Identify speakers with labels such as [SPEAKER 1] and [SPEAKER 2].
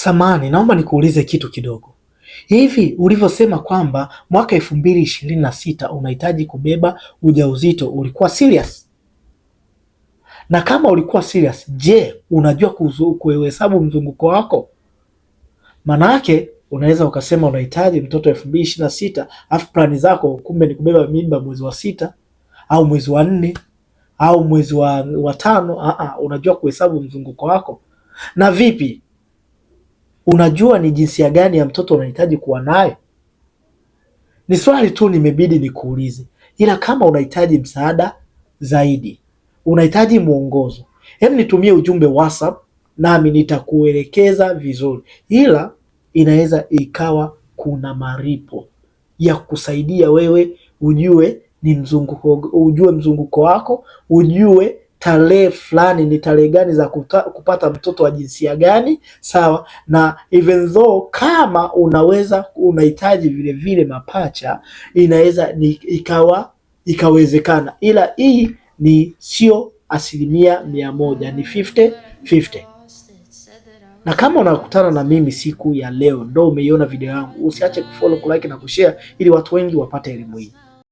[SPEAKER 1] Samani, naomba nikuulize kitu kidogo. Hivi ulivyosema kwamba mwaka 2026 unahitaji kubeba ujauzito, ulikuwa serious? Na kama ulikuwa serious, je, unajua kuhesabu mzunguko wako? Manake unaweza ukasema unahitaji mtoto 2026 afu plani zako kumbe ni kubeba mimba mwezi wa 6 au mwezi wa 4 au mwezi wa 5. Unajua kuhesabu mzunguko wako? Na vipi, unajua ni jinsia gani ya mtoto unahitaji kuwa naye? Ni swali tu nimebidi nikuulize, ila kama unahitaji msaada zaidi, unahitaji mwongozo, hebu nitumie ujumbe WhatsApp nami nitakuelekeza vizuri, ila inaweza ikawa kuna maripo ya kusaidia wewe ujue ni mzunguko wako, ujue tarehe fulani ni tarehe gani za kupata mtoto wa jinsia gani, sawa? Na even though kama unahitaji vile vile mapacha, inaweza ikawezekana, ila hii ni sio 100%, ni 50-50. Na kama unakutana na mimi siku ya leo ndo umeiona video yangu, usiache kufollow, kulike na kushare ili watu wengi wapate elimu hii.